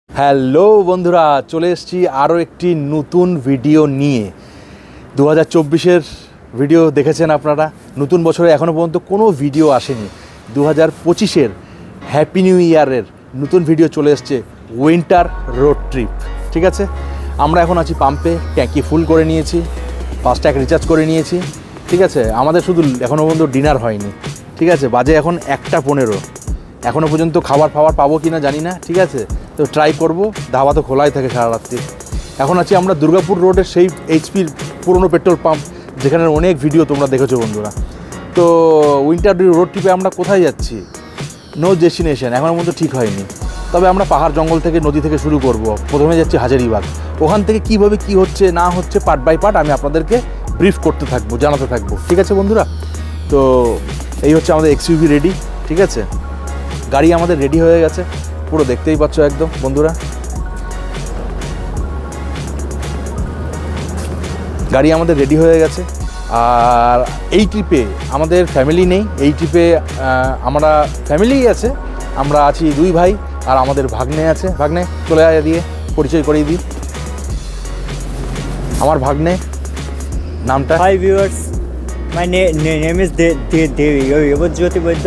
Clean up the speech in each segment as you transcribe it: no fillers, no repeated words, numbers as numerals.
Hello বন্ধুরা, চলে এসেছি আরও একটি নতুন ভিডিও নিয়ে। 2024-এর ভিডিও দেখেছেন আপনারা। নতুন বছরে এখনও পর্যন্ত কোনো ভিডিও আসেনি। 2025-এর হ্যাপি নিউ ইয়ারের নতুন ভিডিও চলে এসছে, উইন্টার রোড ট্রিপ। ঠিক আছে, আমরা এখন আছি পাম্পে, ট্যাঙ্কি ফুল করে নিয়েছি, ফাস্ট্যাগ রিচার্জ করে নিয়েছি। ঠিক আছে, আমাদের শুধু এখনও পর্যন্ত ডিনার হয়নি। ঠিক আছে, বাজে এখন 1:15। এখনও পর্যন্ত খাবার পাবো কি না জানি না। ঠিক আছে, তো ট্রাই করব। ধাবা তো খোলাই থাকে সারা রাত্রি। এখন আছি আমরা দুর্গাপুর রোডের সেই এইচপির পুরনো পেট্রোল পাম্প, যেখানে অনেক ভিডিও তোমরা দেখেছো বন্ধুরা। তো উইন্টার রোড ট্রিপে আমরা কোথায় যাচ্ছি, নো ডেস্টিনেশন এখনও পর্যন্ত ঠিক হয়নি। তবে আমরা পাহাড় জঙ্গল থেকে, নদী থেকে শুরু করব। প্রথমে যাচ্ছি হাজারিবাগ। ওখান থেকে কীভাবে কী হচ্ছে না হচ্ছে পার্ট বাই পার্ট আমি আপনাদেরকে ব্রিফ করতে থাকবো, জানাতে থাকবো। ঠিক আছে বন্ধুরা, তো এই হচ্ছে আমাদের এক্সইউভি রেডি। ঠিক আছে, গাড়ি আমাদের রেডি হয়ে গেছে, পুরো দেখতেই পাচ্ছ একদম বন্ধুরা। গাড়ি আমাদের রেডি হয়ে গেছে। আর এই ট্রিপে আমাদের ফ্যামিলি নেই। এই ট্রিপে আমরা ফ্যামিলিই আছে, আমরা আছি 2 ভাই আর আমাদের ভাগ্নে আছে। ভাগ্নে চলে আয়, দিয়ে পরিচয় করিয়ে দিই। আমার ভাগ্নে নামটা। Hi viewers, my name is Debjyoti Baidya.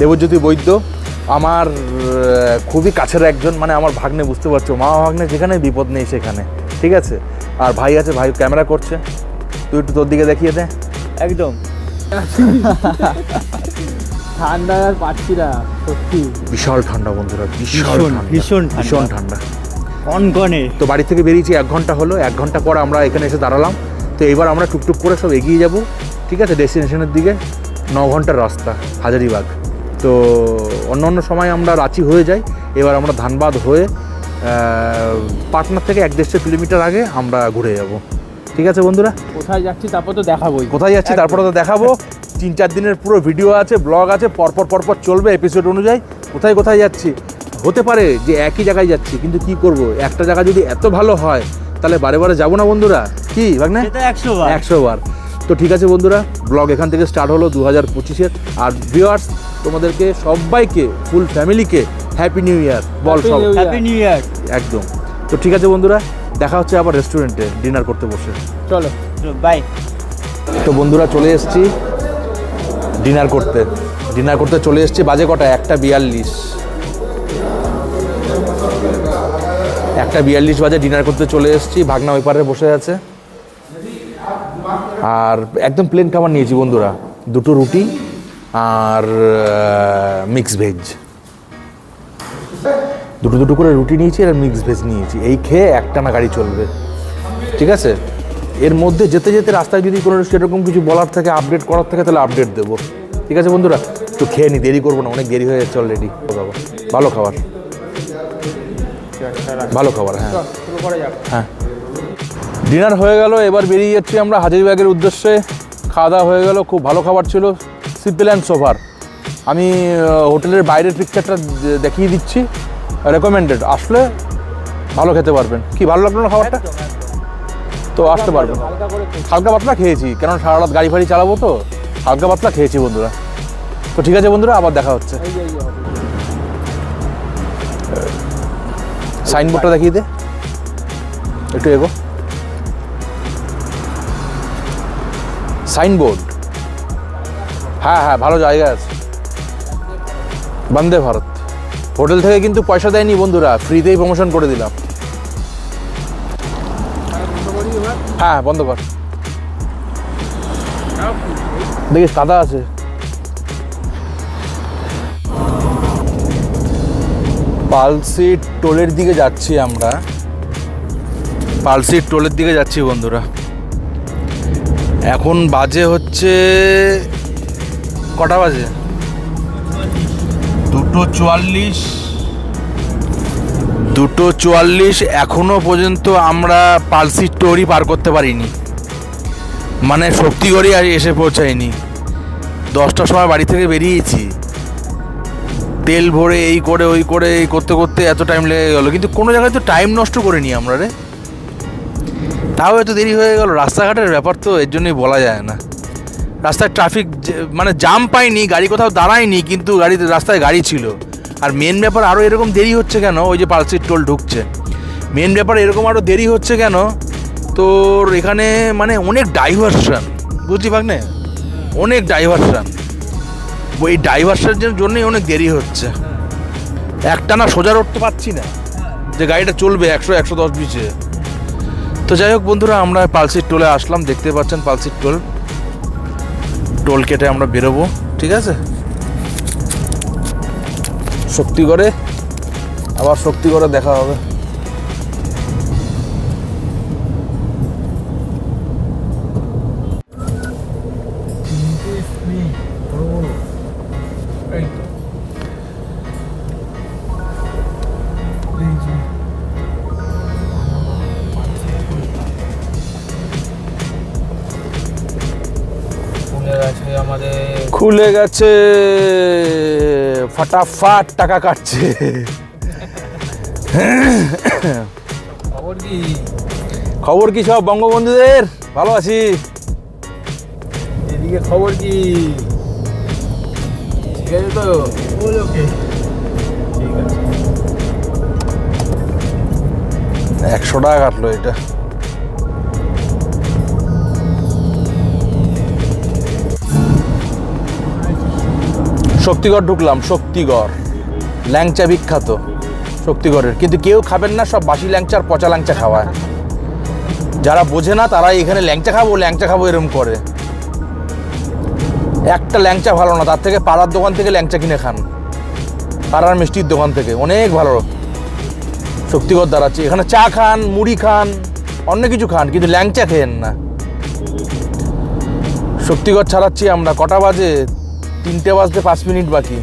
Debjyoti Baidya আমার খুবই কাছের একজন, মানে আমার ভাগ্নে, বুঝতে পারছো, মা ভাগ্নে যেখানে বিপদ নেই সেখানে। ঠিক আছে, আর ভাই আছে, ভাই ক্যামেরা করছে। তুই একটু তোর দিকে দেখিয়ে দে। একদম ঠান্ডা আর পাচ্ছি না, সত্যি বিশাল ঠান্ডা বন্ধুরা, ভীষণ ঠান্ডা কনকনে। তো বাড়ি থেকে বেরিয়েছি 1 ঘন্টা হলো। 1 ঘন্টা পর আমরা এখানে এসে দাঁড়ালাম। তো এবার আমরা টুকটুক করে সব এগিয়ে যাব। ঠিক আছে, ডেস্টিনেশনের দিকে। 9 ঘন্টার রাস্তা হাজারিবাগ। তো অন্য সময় আমরা রাঁচি হয়ে যাই, এবার আমরা ধানবাদ হয়ে পাটনার থেকে 150 কিলোমিটার আগে আমরা ঘুরে যাব। ঠিক আছে বন্ধুরা, কোথায় যাচ্ছি তারপর তো দেখাবোই। কোথায় যাচ্ছি তারপরে তো দেখাবো। 3-4 দিনের পুরো ভিডিও আছে, ব্লগ আছে, পরপর চলবে এপিসোড অনুযায়ী। কোথায় যাচ্ছি, হতে পারে যে একই জায়গায় যাচ্ছি, কিন্তু কি করব, একটা জায়গা যদি এত ভালো হয় তাহলে বারে যাবো না বন্ধুরা, কি ভাগ্নে? 100 বার। তো ঠিক আছে বন্ধুরা, ব্লগ এখান থেকে স্টার্ট হলো 2025-এর। আর ভিউয়ার্স, তোমাদেরকে সবাইকে, ফুল ফ্যামিলিকে হ্যাপি নিউ ইয়ার বল। সব হ্যাপি নিউ ইয়ার। একদম। তো ঠিক আছে বন্ধুরা, দেখা হচ্ছে আবার রেস্টুরেন্টে ডিনার করতে বসে। চলো বাই। তো বন্ধুরা চলে এসেছি ডিনার করতে চলে এসেছি। বাজে কটা? 1:42। 1:42 বাজে ডিনার করতে চলে এসেছি। ভাগনা ওই পারে বসে আছে। আর একদম প্লেন খাবার নিয়েছি বন্ধুরা, 2টো রুটি আর মিক্স ভেজ। দুটো করে রুটি নিয়েছি আর মিক্স ভেজ নিয়েছি। এই খেয়ে একটানা গাড়ি চলবে। ঠিক আছে, এর মধ্যে যেতে রাস্তায় যদি কোনো সেরকম কিছু বলার থাকে, আপডেট করার থাকে, তাহলে আপডেট দেবো। ঠিক আছে বন্ধুরা, তো খেয়ে নি, দেরি করবো না, অনেক দেরি হয়ে যাচ্ছে অলরেডি। ভালো খাবার। হ্যাঁ, ডিনার হয়ে গেল, এবার বেরিয়ে যাচ্ছি আমরা হাজারিবাগের উদ্দেশ্যে। খাওয়া দাওয়া হয়ে গেল, খুব ভালো খাবার ছিল, সিম্পল অ্যান্ড সোভার। আমি হোটেলের বাইরের পিকচারটা দেখিয়ে দিচ্ছি, রেকমেন্ডেড। আসলে ভালো খেতে পারবেন। কি ভালো লাগলো না খাবারটা? তো আসতে পারবেন। হালকা পাতলা খেয়েছি, কেন সারা রাত গাড়ি ফাড়ি চালাবো, তো হালকা পাতলা খেয়েছি বন্ধুরা। তো ঠিক আছে বন্ধুরা, আবার দেখা হচ্ছে। সাইনবোর্ডটা দেখিয়ে দে, একটু এগো। সাইনবোর্ড, হ্যাঁ ভালো জায়গা আছে, বন্দে ভারত। হোটেল থেকে কিন্তু পয়সা দেয়নি বন্ধুরা, ফ্রিতেই প্রমোশন করে দিলাম। হ্যাঁ বন্ধ কর, দেখিস কাদা আছে। পালসি টোলের দিকে যাচ্ছি আমরা, বন্ধুরা। এখন বাজে হচ্ছে কটা বাজে? 2:44। এখনো পর্যন্ত আমরা পালসি টোরই পার করতে পারিনি, মানে শক্তিগড়ই আর এসে পৌঁছায়নি। 10টার সময় বাড়ি থেকে বেরিয়েছি, তেল ভরে এই করে ওই করে এই করতে এত টাইম লেগে গেলো, কিন্তু কোনো জায়গায় তো টাইম নষ্ট করিনি আমরা রে। তাও এত দেরি হয়ে গেল। রাস্তাঘাটের ব্যাপার তো, এর জন্যই বলা যায় না। রাস্তায় ট্রাফিক মানে জাম পাইনি, গাড়ি কোথাও দাঁড়ায়নি, কিন্তু রাস্তায় গাড়ি ছিল। আর মেন ব্যাপার আরও এরকম দেরি হচ্ছে কেন, ওই যে পালসির টোল ঢুকছে, মেন ব্যাপার এরকম আরও দেরি হচ্ছে কেন, তোর এখানে মানে অনেক ডাইভারশন, বুঝলি ভাগ্নে, অনেক ডাইভারশন, ওই ডাইভারশনের জন্যই অনেক দেরি হচ্ছে। একটানা সোজা উঠতে পারছি না যে গাড়িটা চলবে 100-110-20-এ। তো যাই হোক বন্ধুরা, আমরা পালসির টোলে আসলাম, দেখতে পাচ্ছেন পালসির টোল কেটে আমরা বেরোবো, ঠিক আছে। শক্তিগড়ে আবার শক্তিগড়ে দেখা হবে। খুলে গেছে, ফাটাফাট টাকা কাটছে। খবর কি সব বঙ্গবন্ধুদের? ভালো আছি। এদিকে খবর কি? ঠিক আছে তো? ওকে, ঠিক আছে। 100 টাকা কাটলো এটা। শক্তিগড় ঢুকলাম, শক্তিগড় ল্যাংচা বিখ্যাত শক্তিগড়ের, কিন্তু কেউ খাবেন না, সব বাসি ল্যাংচা আর পচা ল্যাংচা খাওয়ায়। যারা বোঝে না তারা এখানে ল্যাংচা খাবো এরম করে। একটা ল্যাংচা ভালো না, তার থেকে পাড়ার দোকান থেকে ল্যাংচা কিনে খান, পাড়ার মিষ্টির দোকান থেকে, অনেক ভালো শক্তিগড় দাঁড়াচ্ছে। এখানে চা খান, মুড়ি খান, অন্য কিছু খান, কিন্তু ল্যাংচা খেয়েন না। শক্তিগড় ছাড়াচ্ছি আমরা, কটা বাজে? 3টে বাজতে 5 মিনিট বাকি।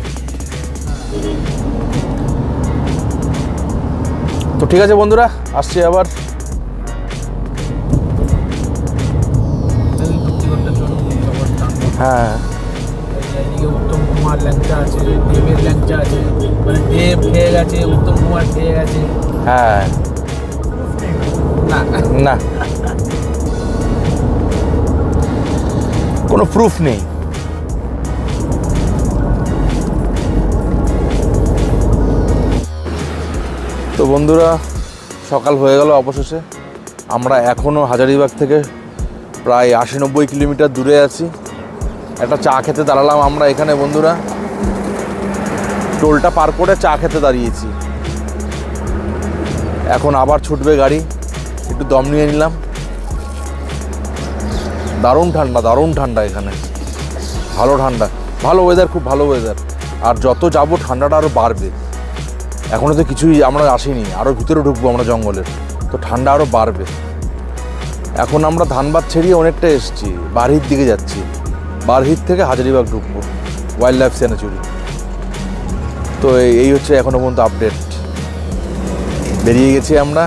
তো ঠিক আছে বন্ধুরা, আসছি আবার। হ্যাঁ, এদিকে উত্তম কুমার ল্যাংচা আছে, দেবের ল্যাংচা আছে, মানে দেব খেয়ে গেছে, উত্তম কুমার খেয়ে গেছে। হ্যাঁ, না না, কোনো প্রুফ নেই। তো বন্ধুরা, সকাল হয়ে গেল অবশেষে। আমরা এখনও হাজারীবাগ থেকে প্রায় 80-90 কিলোমিটার দূরে আছি। একটা চা খেতে দাঁড়ালাম আমরা এখানে বন্ধুরা, টোলটা পার করে চা খেতে দাঁড়িয়েছি। এখন আবার ছুটবে গাড়ি, একটু দম নিয়ে নিলাম। দারুণ ঠান্ডা এখানে, ভালো ঠান্ডা, ভালো ওয়েদার, খুব ভালো ওয়েদার। আর যত যাবো ঠান্ডাটা আরও বাড়বে। এখনও তো কিছুই আমরা আসিনি, আরও ভিতরে ঢুকবো আমরা জঙ্গলের, তো ঠান্ডা আরও বাড়বে। এখন আমরা ধানবাদ ছেড়িয়ে অনেকটা এসেছি, বারহির দিকে যাচ্ছি। বারহির থেকে হাজারীবাগ ঢুকবো, ওয়াইল্ড লাইফ স্যাংচুরি। তো এই হচ্ছে এখনও পর্যন্ত আপডেট। বেরিয়ে গেছি আমরা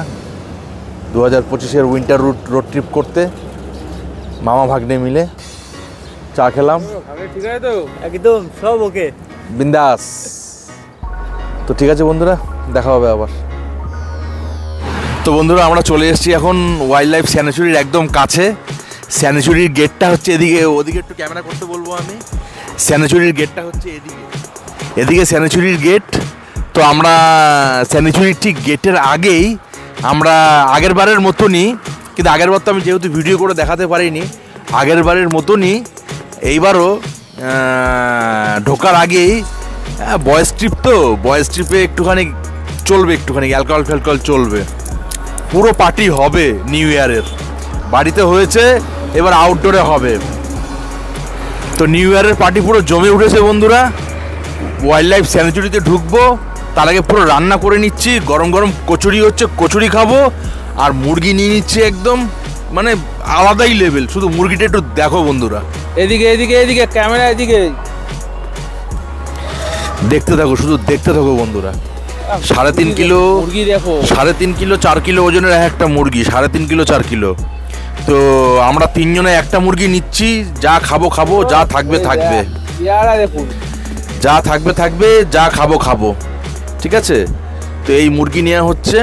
2025-এর উইন্টার রোড ট্রিপ করতে, মামা ভাগ্নে মিলে চা খেলাম। ঠিক আছে তো? একদম সব ওকে, বিন্দাস। তো ঠিক আছে বন্ধুরা, দেখা হবে আবার। তো বন্ধুরা, আমরা চলে এসেছি এখন ওয়াইল্ড লাইফ স্যাংচুরির একদম কাছে। স্যাংচুরির গেটটা হচ্ছে এদিকে, ওদিকে একটু ক্যামেরা করতে বলবো আমি। স্যাংচুরির গেটটা হচ্ছে এদিকে স্যাংচুরির গেট। তো আমরা স্যাংচুরির ঠিক গেটের আগেই, আমরা আগের বারের মতনই, কিন্তু আগের বার তো আমি যেহেতু ভিডিও করে দেখাতে পারিনি, আগের বারের মতনই এইবারও ঢোকার আগেই বয়েজ ট্রিপ, তো বয়েজ ট্রিপে একটুখানি চলবে, একটুখানি অ্যালকোহল চলবে, পুরো পার্টি হবে নিউ ইয়ারের। বাড়িতে হয়েছে, এবার আউটডোরে হবে। তো নিউ ইয়ারের পার্টি পুরো জমে উঠেছে বন্ধুরা। ওয়াইল্ড লাইফ স্যাংচুরিতে ঢুকবো, তার আগে পুরো রান্না করে নিচ্ছি, গরম গরম কচুরি হচ্ছে, কচুরি খাবো, আর মুরগি নিয়ে নিচ্ছি একদম, মানে আলাদাই লেভেল। শুধু মুরগিটা একটু দেখো বন্ধুরা, এদিকে ক্যামেরা এদিকে, দেখতে থাকো, শুধু দেখতে থাকো বন্ধুরা। 3.5 কিলো মুরগি দেখো, 3.5 কিলো 4 কিলো ওজনের একটা মুরগি, 3.5 কিলো 4 কিলো। তো আমরা 3 জনে একটা মুরগি নিচ্ছি, যা খাবো, যা থাকবে দেখুন, যা থাকবে, যা খাবো, ঠিক আছে। তো এই মুরগি নেওয়া হচ্ছে,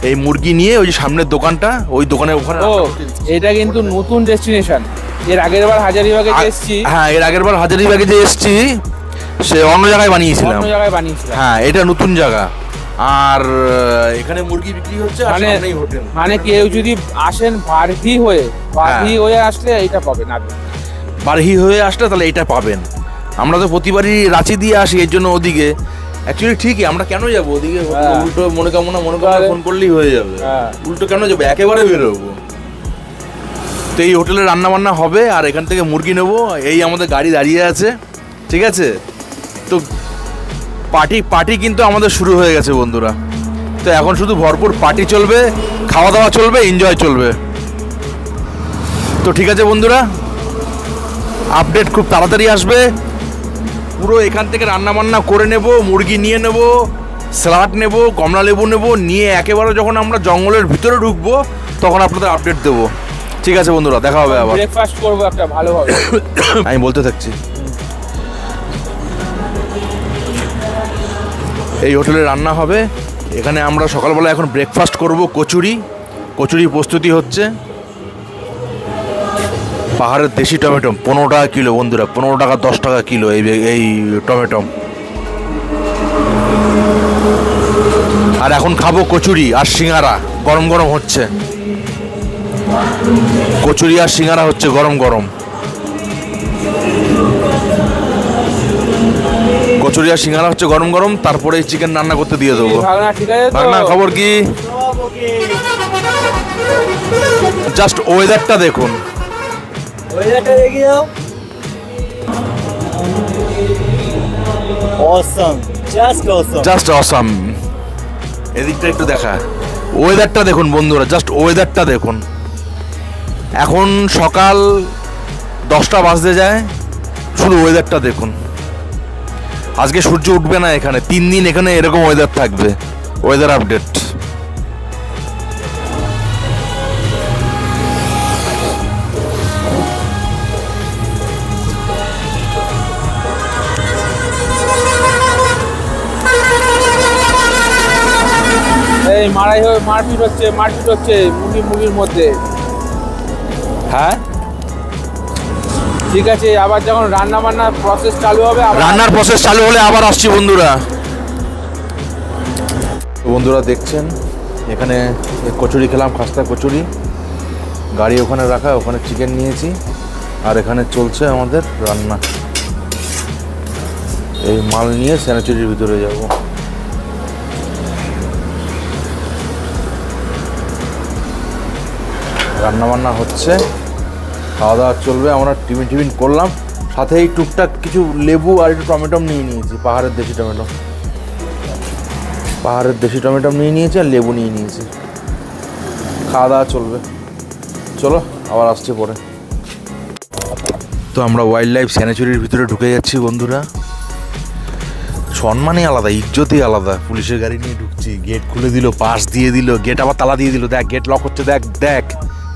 এই মুরগি নিয়ে ওই যে সামনের দোকানটা, ওই দোকানের ওখানে। এটা কিন্তু নতুন ডেস্টিনেশন। এর আগের বার হাজারীবাগে এসেছি। হ্যাঁ, এর আগের বার হাজারীবাগে যে এসেছি, সে অন্য জায়গায় বানিয়েছিলাম। অন্য জায়গায় বানিয়েছিলাম। হ্যাঁ, এটা নতুন জায়গা। আর এখানে মুরগি বিক্রি হচ্ছে, আর মানে সামনেই হোটেল। মানে কেউ যদি আসেন বারহি হয়ে আসলে এইটা পাবেন আপনি। বারহি হয়ে আসলে তাহলে এটা পাবেন। আমরা তো প্রতিবারই রাঁচি দিয়ে আসি, এর জন্য ওদিকে অ্যাকচুয়ালি ঠিকই, আমরা কেন যাবো ওদিকে? হ্যাঁ। উল্টো মনে কামনা ফোন করলেই হয়ে যাবে। হ্যাঁ। উল্টো কেন যাবো, একেবারে বেরোবো। তো এই হোটেলে রান্না বান্না হবে, আর এখান থেকে মুরগি নেবো। এই আমাদের গাড়ি দাঁড়িয়ে আছে, ঠিক আছে? তো পার্টি কিন্তু আমাদের শুরু হয়ে গেছে বন্ধুরা। তো এখন শুধু ভরপুর পার্টি চলবে, খাওয়া দাওয়া চলবে, এনজয় চলবে। তো ঠিক আছে বন্ধুরা, আপডেট খুব তাড়াতাড়ি আসবে। পুরো এখান থেকে রান্না বান্না করে নেব, মুরগি নিয়ে নেব, স্যালাড নেব, কমলা লেবু নেব, নিয়ে একেবারে যখন আমরা জঙ্গলের ভিতরে ঢুকবো তখন আপনাদের আপডেট দেবো। ঠিক আছে বন্ধুরা, দেখা হবে আবার। ব্রেকফাস্ট করবো একটা ভালোভাবে। আমি বলতে থাকছি, এই হোটেলে রান্না হবে। এখানে আমরা সকালবেলা এখন ব্রেকফাস্ট করব, কচুরি প্রস্তুতি হচ্ছে। পাহাড়ের দেশি টমেটো 15 টাকা কিলো বন্ধুরা, 15 টাকা 10 টাকা কিলো এই টমেটো। আর এখন খাবো কচুরি আর সিঙ্গারা, গরম গরম হচ্ছে। কচুরি আর সিঙ্গারা হচ্ছে গরম গরম। কচুরি আর সিঙ্গারা হচ্ছে গরম গরম, তারপরে চিকেন রান্না করতে দিয়ে দেবো। ভাগনা ঠিক আছে তো? ভাগনা খবর কি? জাস্ট ওয়েদারটা দেখুন। ওয়েদারটা দেখে যাও। অসম, জাস্ট অসাম। এদিকটা একটু দেখা, ওয়েদারটা দেখুন বন্ধুরা, জাস্ট ওয়েদারটা দেখুন। এখন সকাল 10টা বাজতে যায়, শুধু ওয়েদারটা দেখুন। আজকে সূর্য উঠবে না এখানে, 3 দিন এখানে এরকম ওয়েদার থাকবে। Weather update. এই মারপিট হচ্ছে মুরগির মধ্যে। হ্যাঁ ঠিক আছে, আবার যখন রান্না বান্নার প্রসেস চালু হবে, রান্নার প্রসেস চালু হলে আবার আসছি বন্ধুরা। বন্ধুরা দেখছেন, এখানে কচুরি খেলাম, খাস্তা কচুরি। গাড়ি ওখানে রাখা, ওখানে চিকেন নিয়েছি, আর এখানে চলছে আমাদের রান্না। এই মাল নিয়ে স্যানিটারির ভিতরে যাব। রান্না বান্না হচ্ছে, খাওয়া দাওয়া চলবে। আমরা টিফিন করলাম, সাথে এই টুকটাক কিছু লেবু আর একটু টমেটো নিয়ে নিয়েছি। পাহাড়ের দেশি টমেটো নিয়ে নিয়েছি, আর লেবু নিয়ে নিয়েছি। খাওয়া দাওয়া চলবে। চলো আবার আসছি পরে। তো আমরা ওয়াইল্ড লাইফ স্যানিটারির ভিতরে ঢুকে যাচ্ছি বন্ধুরা। সম্মানই আলাদা, ইজ্জতই আলাদা। পুলিশের গাড়ি নিয়ে ঢুকছি, গেট খুলে দিল, পাস দিয়ে দিল, গেট আবার তালা দিয়ে দিল। দেখ গেট লক হচ্ছে, দেখ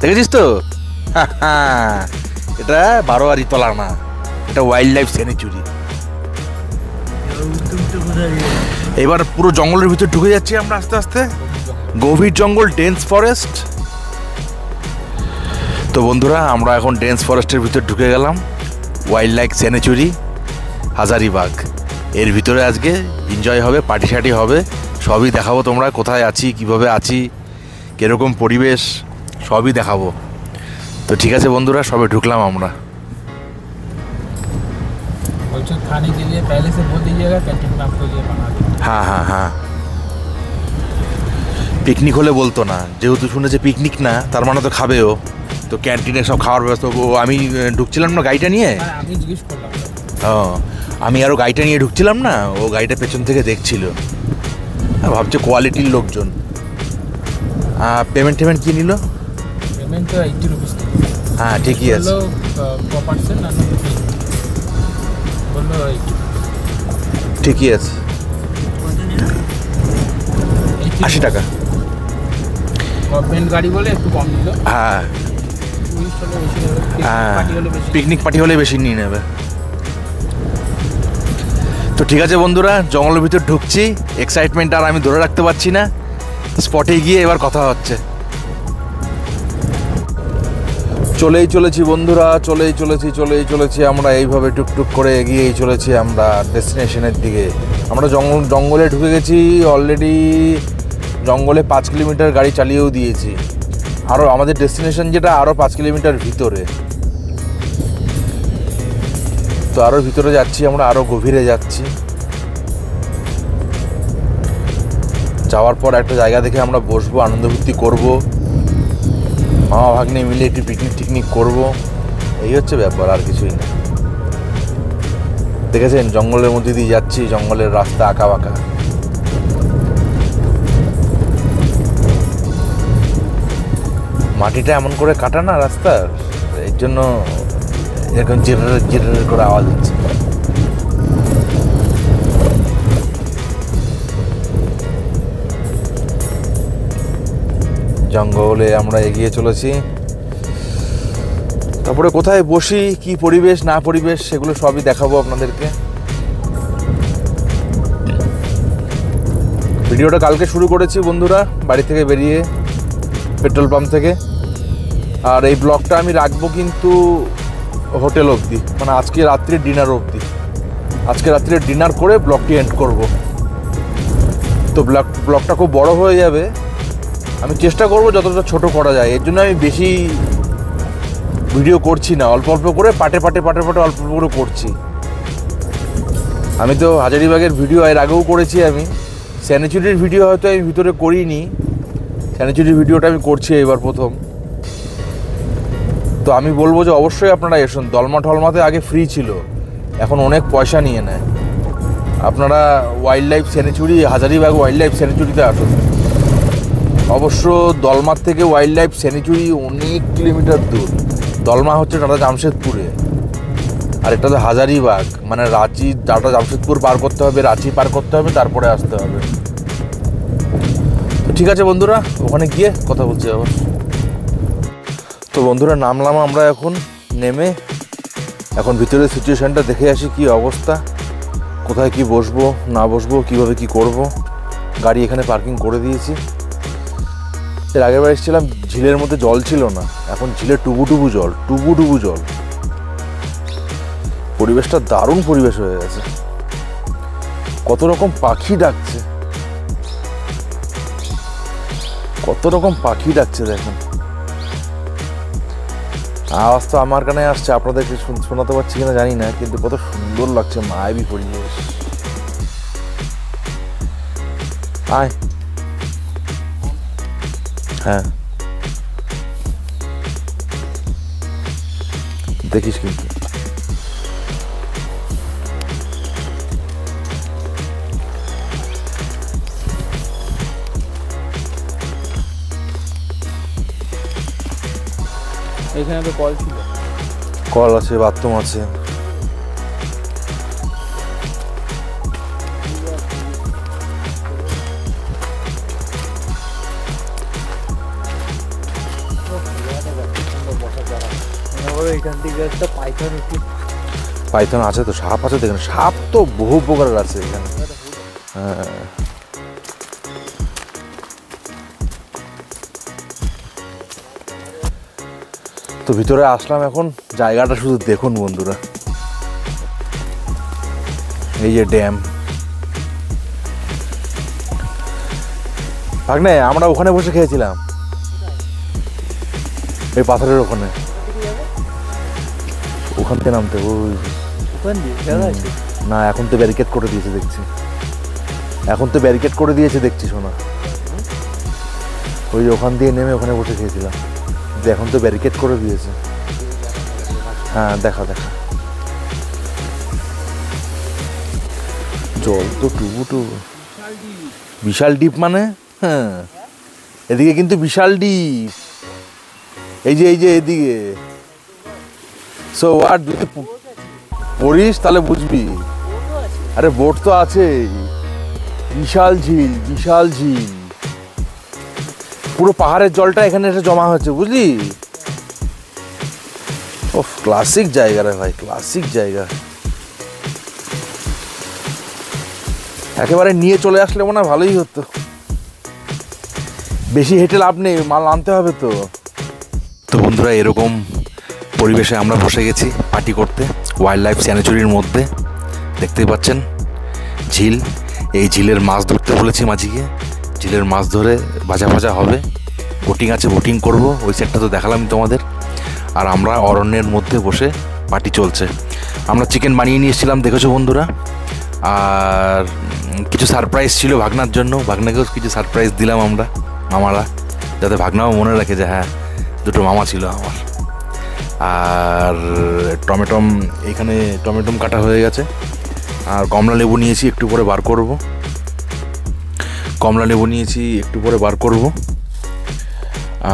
দেখেছিস তো? এটা 12 তলা না, এটা ওয়াইল্ড লাইফ স্যানিটারি। এবার পুরো জঙ্গলের ভিতরে ঢুকে যাচ্ছি আমরা আস্তে আস্তে। গভীর জঙ্গল, ডেন্স ফরেস্ট। তো বন্ধুরা, আমরা এখন ডেন্স ফরেস্টের ভিতর ঢুকে গেলাম। Wild life sanitary Hazaribagh. এর ভিতরে আজকে এনজয় হবে, পার্টি শার্টি হবে, সবই দেখাবো। তোমরা কোথায় আছি, কিভাবে আছি, কীরকম পরিবেশ, সবই দেখাবো। তো ঠিক আছে বন্ধুরা, সবে ঢুকলাম আমরা। বলছো খানে के लिए पहले से बोल दीजिएगा, कैंटीन में आपको ये बना देंगे। হ্যাঁ, পিকনিক হলে বলতো না, যেহেতু শুনেছে পিকনিক না, তার মানে তো খাবেও। তো ক্যান্টিনে সব খাওয়ার ব্যবস্থা। আমি ঢুকছিলাম না গাড়িটা নিয়ে। আমি জিজ্ঞেস করলাম। আমি আরও গাড়িটা নিয়ে ঢুকছিলাম না, ও গাড়িটা পেছন থেকে দেখছিল, ভাবছে কোয়ালিটির লোকজন। পেমেন্ট কি নিল? পেমেন্ট তো 80 রুপিস। হ্যাঁ ঠিকই আছে। বললো ঠিকই আছে, 80 টাকা। গভর্নমেন্ট গাড়ি বলে একটু কম দিল। হ্যাঁ, পিকনিক পার্টি হলে বেশি নিয়ে নেবে। তো ঠিক আছে বন্ধুরা, জঙ্গলের ভিতর ঢুকছি। এক্সাইটমেন্ট আর আমি ধরে রাখতে পারছি না। স্পটে গিয়ে এবার কথা হচ্ছে। চলেই চলেছি বন্ধুরা, চলেই চলেছি আমরা এইভাবে টুকটুক করে এগিয়েই চলেছি আমরা ডেস্টিনেশনের দিকে। আমরা জঙ্গলে ঢুকে গেছি অলরেডি, জঙ্গলে 5 কিলোমিটার গাড়ি চালিয়েও দিয়েছি। আরও আমাদের ডেস্টিনেশন যেটা আরও 5 কিলোমিটার ভিতরে, তো আরও ভিতরে যাচ্ছি আমরা, আরও গভীরে যাচ্ছি। যাওয়ার পর একটা জায়গা দেখে আমরা বসবো, আনন্দ ফুর্তি করবো, মামা ভাগ্নে মিলে একটু পিকনিক করবো, এই হচ্ছে ব্যাপার, আর কিছুই না। দেখেছেন জঙ্গলের মধ্যে দিয়ে যাচ্ছি, জঙ্গলের রাস্তা আঁকা বাঁকা। মাটিটা এমন করে কাটা না রাস্তার, এর জন্য এরকম জিরের করে আওয়াজ হচ্ছে। জঙ্গলে আমরা এগিয়ে চলেছি। তারপরে কোথায় বসি, কি পরিবেশ না পরিবেশ, সেগুলো সবই দেখাবো আপনাদেরকে। ভিডিওটা কালকে শুরু করেছি বন্ধুরা, বাড়ি থেকে বেরিয়ে, পেট্রোল পাম্প থেকে। আর এই ব্লগটা আমি রাখবো কিন্তু হোটেল অবধি, মানে আজকে রাত্রে ডিনার অবধি। আজকে রাত্রে ডিনার করে ব্লগটি এন্ড করব। তো ব্লগটা খুব বড় হয়ে যাবে, আমি চেষ্টা করব যতটা ছোট করা যায়। এর জন্য আমি বেশি ভিডিও করছি না, অল্প অল্প করে পাটে অল্প করে করছি। আমি তো হাজারিবাগের ভিডিও এর আগেও করেছি, আমি স্যানিচুরির ভিডিও হয়তো আমি ভিতরে করিনি, স্যানিচুরির ভিডিওটা আমি করছি এবার প্রথম। তো আমি বলবো যে অবশ্যই আপনারা এসুন। দলমাতে আগে ফ্রি ছিল, এখন অনেক পয়সা নিয়ে নেয়। আপনারা wild life sanctuary, Hazaribagh wild life স্যানিচুরিতে আসুন। অবশ্য দলমার থেকে ওয়াইল্ড লাইফ স্যানিচুরি অনেক কিলোমিটার দূর। দলমা হচ্ছে টাটা জামশেদপুরে, আর এটা তো হাজারিবাগ, মানে রাঁচি, টাটা জামশেদপুর পার করতে হবে, রাঁচি পার করতে হবে, তারপরে আসতে হবে। তো ঠিক আছে বন্ধুরা, ওখানে গিয়ে কথা বলছি আবার। তো বন্ধুরা নামলাম আমরা, এখন নেমে এখন ভিতরের সিচুয়েশানটা দেখে আসি কি অবস্থা, কোথায় কি বসবো না বসবো, কীভাবে কি করব। গাড়ি এখানে পার্কিং করে দিয়েছি। এর আগের বার এসেছিলাম, ঝিলের মধ্যে জল ছিল না, এখন ঝিলে টুবু জল। পরিবেশটা দারুণ পরিবেশ হয়ে গেছে, কত রকম পাখি ডাকছে, দেখেন। আওয়াজ তো আমার কানে আসছে, আপনাদেরকে শোনাতে পারছি কিনা জানি না, কিন্তু কত সুন্দর লাগছে, মায়াবী পরিবেশ। আয়, হ্যাঁ দেখিস কিন্তু। এখানে তো কল ছিল, কল আছে, বাথরুম আছে। এখান থেকে একটা পাইথন আছে, তো সাপ আছে, দেখেন সাপ তো বহু প্রকারের আছে এখানে। হ্যাঁ, তো ভিতরে আসলাম এখন, জায়গাটা শুধু দেখুন বন্ধুরা। এই যে ড্যাম, ভাগ্নে আমরা ওখানে বসে খেয়েছিলাম, এই পাথরের ওখানে, ওখান থেকে নামতে। ওই না, এখন তো ব্যারিকেড করে দিয়েছে দেখছি, শোনা। ওই ওখান দিয়ে নেমে ওখানে বসে খেয়েছিলাম, এখন তো ব্যারিকেড করে দিয়েছে। হ্যাঁ দেখা, জল তো টুবু, বিশাল ডিপ মানে। হ্যাঁ, এদিকে কিন্তু বিশাল ডিপ, এই যে এদিকে। সো আর যদি পড়িস তাহলে বুঝবি। আরে বোট তো আছেই, বিশাল ঝিল, পুরো পাহাড়ের জলটা এখানে এসে জমা হচ্ছে, বুঝলি। ও ক্লাসিক জায়গা রে ভাই, ক্লাসিক জায়গা। একেবারে নিয়ে চলে আসলে মনে হয় ভালোই হতো। বেশি হেঁটে লাভ নেই, মাল আনতে হবে। তো বন্ধুরা এরকম পরিবেশে আমরা বসে গেছি পার্টি করতে ওয়াইল্ড লাইফ স্যানিচুরির মধ্যে। দেখতেই পাচ্ছেন ঝিল, এই ঝিলের মাছ ধরতে বলেছি মাঝিকে। ঝিলের মাছ ধরে ভাজা ভাজা হবে, বোটিং আছে, বোটিং করব। ওই সেটটা তো দেখালাম তোমাদের। আর আমরা অরণ্যের মধ্যে বসে পার্টি চলছে। আমরা চিকেন বানিয়ে নিয়ে এসেছিলাম, দেখেছো বন্ধুরা। আর কিছু সারপ্রাইজ ছিল ভাগনার জন্য, ভাগনাকেও কিছু সারপ্রাইজ দিলাম মামারা, যাতে ভাগনাও মনে রাখে যে হ্যাঁ দুটো মামা ছিল আমার। আর এখানে টমেটম কাটা হয়ে গেছে। আর কমলা লেবু নিয়েছি, একটু পরে বার করব।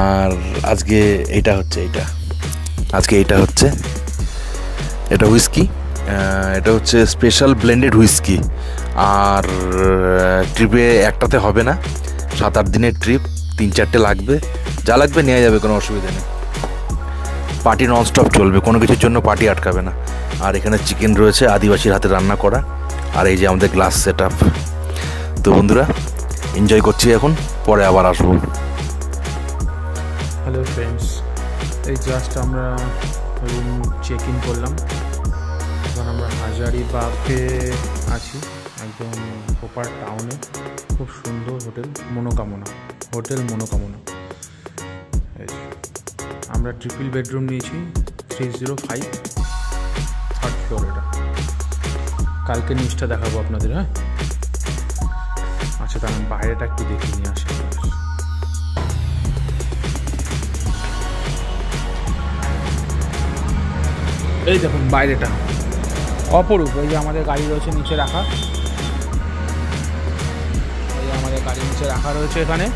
আর আজকে এইটা হচ্ছে এটা হুইস্কি, এটা হচ্ছে স্পেশাল ব্লেন্ডেড হুইস্কি। আর ট্রিপে একটাতে হবে না, 7-8 দিনের ট্রিপ, 3-4টে লাগবে, যা লাগবে নেওয়া যাবে, কোনো অসুবিধা নেই। পার্টি ননস্টপ চলবে, কোনো কিছুর জন্য পার্টি আটকাবে না। আর এখানে চিকেন রয়েছে আদিবাসীর হাতে রান্না করা। আর এই যে আমাদের গ্লাস সেট আপ। তো বন্ধুরা এনজয় করছি এখন, পরে আবার আসবো। হ্যালো ফ্রেন্ডস, এই জাস্ট আমরা রুম চেক ইন করলাম। এখন আমরা হাজারিবাগে আছি, একদম প্রপার টাউনে। খুব সুন্দর হোটেল মনোকামনা। আমরা ট্রিপল বেডরুম নিয়েছি, 305, 3rd ফ্লোর। এটা কালকে নিচটা দেখাবো আপনাদের। হ্যাঁ আচ্ছা, তার বাইরেটা একটু দেখে নিয়ে আসি। এই দেখুন বাইরেটা অপরূপ। এই যে আমাদের গাড়ি রয়েছে নিচে রাখা, রয়েছে এখানে।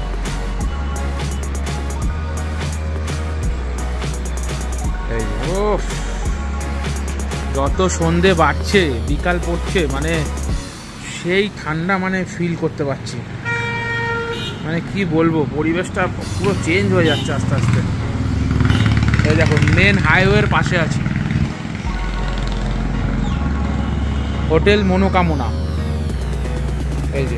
এই যত সন্ধে বাড়ছে, বিকাল পড়ছে, মানে সেই ঠান্ডা ফিল করতে পারছি। কি বলবো, পরিবেশটা পুরো চেঞ্জ হয়ে যাচ্ছে আস্তে আস্তে। এই দেখো মেন হাইওয়ের পাশে আছি, হোটেল মনোকামনা। এই যে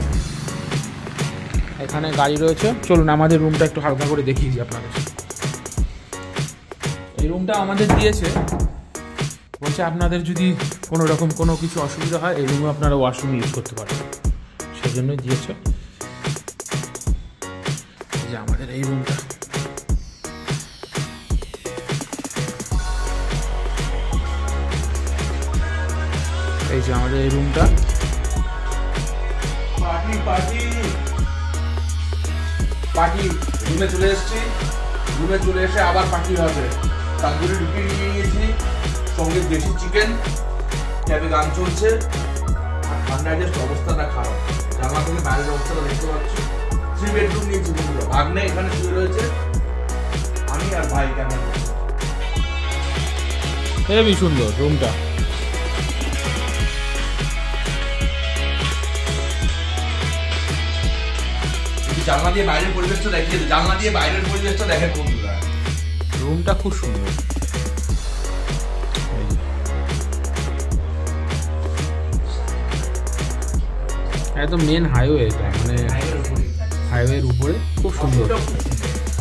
এখানে গাড়ি রয়েছে। চলুন আমাদের রুমটা একটু হালকা করে দেখিয়ে দিই আপনাদের। এই রুমটা আমাদের দিয়েছে, বলছে আপনাদের যদি কোনো রকম কোনো কিছু অসুবিধা হয় এই রুমে আপনারা ওয়াশরুম ইউজ করতে পারেন, সেজন্যই দিয়েছে। এই যে আমাদের এই রুমটা। এই যে আমাদের এই রুমটা। পার্টি রুমে চলে এসেছি, রুমে চলে এসে আবার পার্টি হবে। তান্দুরি রুটি নিয়ে নিয়েছি, সঙ্গে দেশি চিকেন, ক্যাবে গান চলছে। আর ঠান্ডায় যে অবস্থাটা খারাপ, জানলা থেকে বাইরের অবস্থাটা দেখতে পাচ্ছি। 3 বেডরুম নিয়েছি বন্ধুরা। ভাগ্নে এখানে শুয়ে রয়েছে, আমি আর ভাই ক্যামেরা। হেবি সুন্দর রুমটা। জানলা দিয়ে বাইরের পরিবেশটা দেখিয়ে, জানলা দিয়ে বাইরের পরিবেশটা দেখেন বন্ধুরা। রুমটা খুব সুন্দর। একদম মেন হাইওয়ে, এটা হাইওয়ের উপরে, খুব সুন্দর।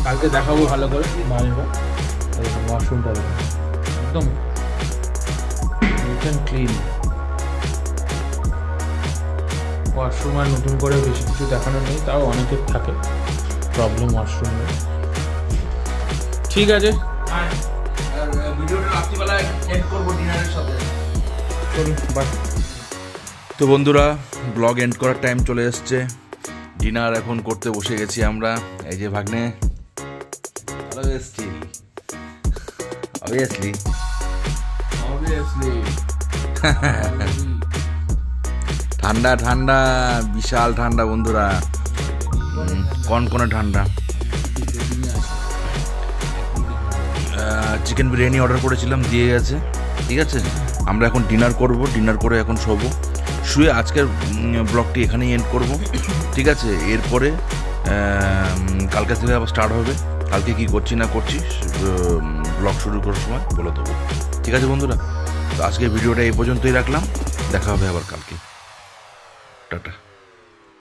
কালকে দেখাবো ভালো করে বাইরেটা। ওয়াশরুমটা একদম নিট অ্যান্ড ক্লিন। ওয়াশরুম আর নতুন করে বেশি কিছু দেখানো নেই, তাও অনেকের থাকে প্রবলেম ওয়াশরুমে। ঠিক আছে, আর ভিডিওটা রাত্রিবেলা এন্ড করবো ডিনারের সাথে। চলুন বাই। তো বন্ধুরা ব্লগ এন্ড করার টাইম চলে এসছে, ডিনার এখন করতে বসে গেছি আমরা। এই যে ভাগ্নে ভালো এসছি, অবভিয়াসলি ঠান্ডা ঠান্ডা, বিশাল ঠান্ডা বন্ধুরা, কনকনে ঠান্ডা। চিকেন বিরিয়ানি অর্ডার করেছিলাম, দিয়ে গেছে। ঠিক আছে, আমরা এখন ডিনার করব, ডিনার করে এখন শোবো। শুয়ে আজকের ব্লগটি এখানেই এন্ড করব। ঠিক আছে, এরপরে কালকে থেকে আবার স্টার্ট হবে। কালকে কি করছি না করছি ব্লগ শুরু করার সময় বলে দেবো। ঠিক আছে বন্ধুরা, তো আজকের ভিডিওটা এই পর্যন্তই রাখলাম, দেখা হবে আবার কালকে। টাটা।